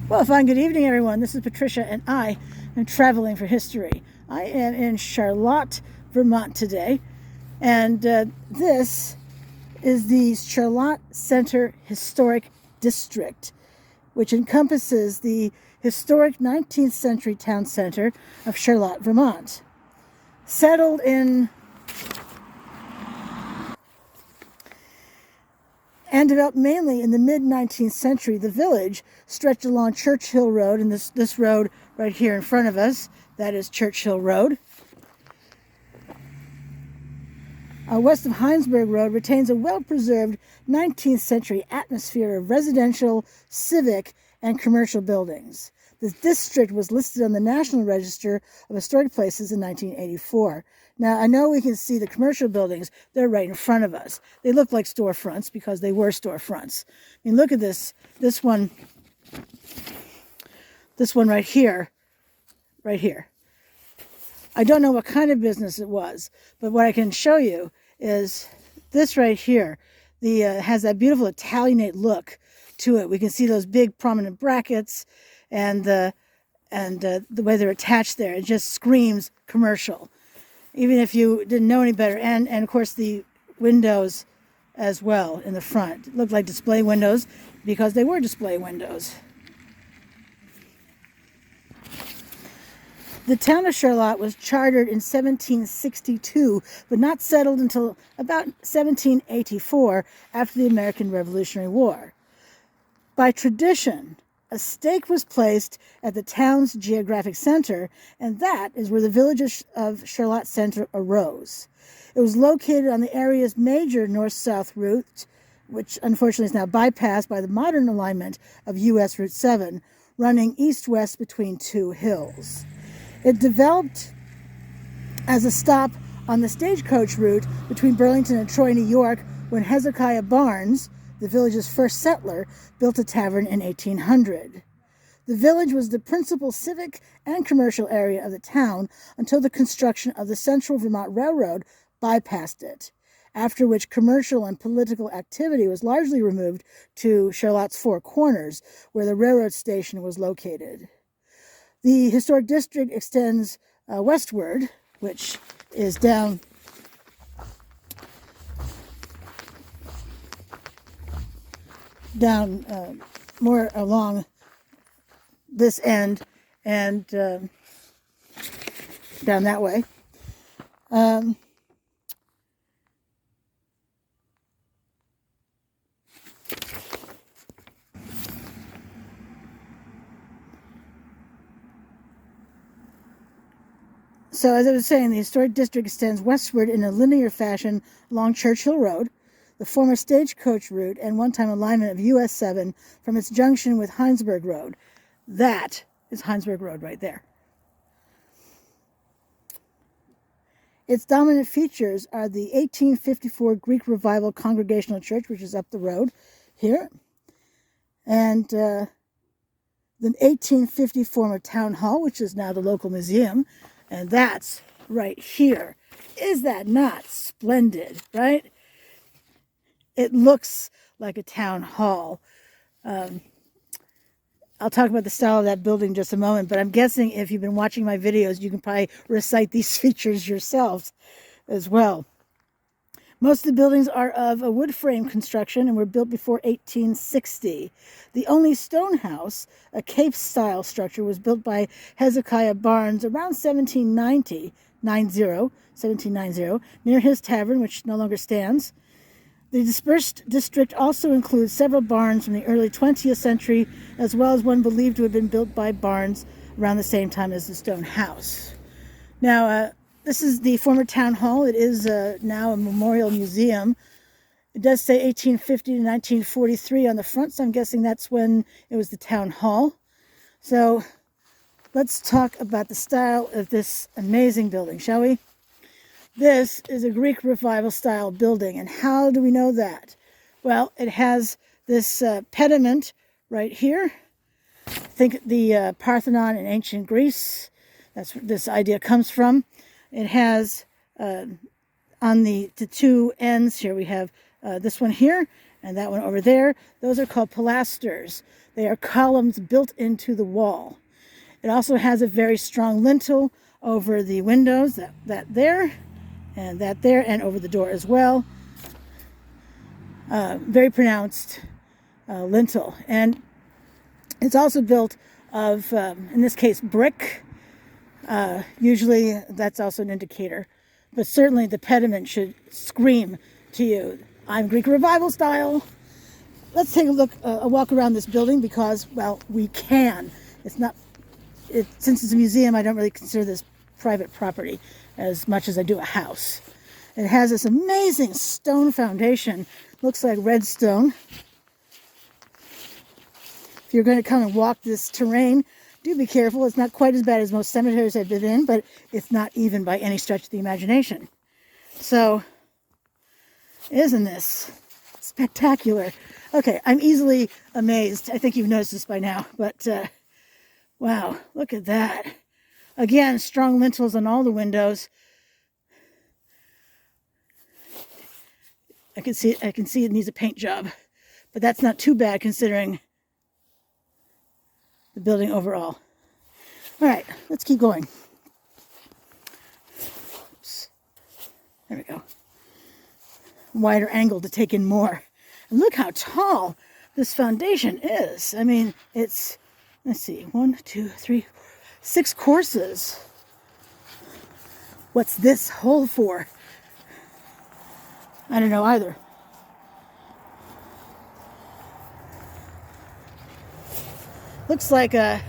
Well, fine. Good evening, everyone. This is Patricia, and I am traveling for history. I am in Charlotte, Vermont today, and this is the Charlotte Center Historic District, which encompasses the historic 19th century town center of Charlotte, Vermont. Settled in and developed mainly in the mid-19th century, the village stretched along Churchill Road, and this road right here in front of us, that is Churchill Road. West of Hinesburg Road retains a well-preserved 19th century atmosphere of residential, civic, and commercial buildings. The district was listed on the National Register of Historic Places in 1984. Now, I know we can see the commercial buildings. They're right in front of us. They look like storefronts because they were storefronts. I mean, look at this one right here. I don't know what kind of business it was, but what I can show you is this right here. Has that beautiful Italianate look to it. We can see those big prominent brackets and the way they're attached there. It just screams commercial, even if you didn't know any better. And of course the windows as well in the front. It looked like display windows because they were display windows. The town of Charlotte was chartered in 1762, but not settled until about 1784 after the American Revolutionary War. By tradition, a stake was placed at the town's geographic center, and that is where the village of Charlotte Center arose. It was located on the area's major north-south route, which unfortunately is now bypassed by the modern alignment of U.S. Route 7, running east-west between two hills. It developed as a stop on the stagecoach route between Burlington and Troy, New York, when Hezekiah Barnes, the village's first settler, built a tavern in 1800. The village was the principal civic and commercial area of the town until the construction of the Central Vermont Railroad bypassed it, after which commercial and political activity was largely removed to Charlotte's Four Corners, where the railroad station was located. The historic district extends westward, which is down more along this end and down that way. So as I was saying, the historic district extends westward in a linear fashion along Churchill Road, the former stagecoach route and one-time alignment of US 7 from its junction with Hinesburg Road. That is Hinesburg Road right there. Its dominant features are the 1854 Greek Revival Congregational Church, which is up the road here, and the 1850 former Town Hall, which is now the local museum, and that's right here. Is that not splendid, right? It looks like a town hall. I'll talk about the style of that building in just a moment, but I'm guessing if you've been watching my videos, you can probably recite these features yourselves as well. Most of the buildings are of a wood frame construction and were built before 1860. The only stone house, a Cape-style structure, was built by Hezekiah Barnes around 1790, near his tavern, which no longer stands. The dispersed district also includes several barns from the early 20th century, as well as one believed to have been built by Barnes around the same time as the stone house. Now, this is the former town hall. It is now a memorial museum. It does say 1850 to 1943 on the front, so I'm guessing that's when it was the town hall. So let's talk about the style of this amazing building, shall we? This is a Greek Revival style building, and how do we know that? Well, it has this pediment right here. Think the Parthenon in ancient Greece. That's where this idea comes from. It has on the two ends here, we have this one here, And that one over there, those are called pilasters. They are columns built into the wall. It also has a very strong lintel over the windows, that there, and that there, and over the door as well. Very pronounced lintel. And it's also built of, in this case, brick. Usually that's also an indicator. But certainly the pediment should scream to you, I'm Greek Revival style. Let's take a walk around this building because, well, we can. Since it's a museum, I don't really consider this private property as much as I do a house. It has this amazing stone foundation. Looks like red stone. If you're going to come and walk this terrain, do be careful. It's not quite as bad as most cemeteries I've been in, but it's not even by any stretch of the imagination. So, isn't this spectacular? Okay, I'm easily amazed. I think you've noticed this by now, but wow, look at that. Again, strong lintels on all the windows. I can see it needs a paint job, but that's not too bad considering the building overall. All right, let's keep going. Oops. There we go. Wider angle to take in more. And look how tall this foundation is. I mean, it's, let's see, 1, 2, 3, 4, 6 courses. What's this hole for? I don't know either. Looks like a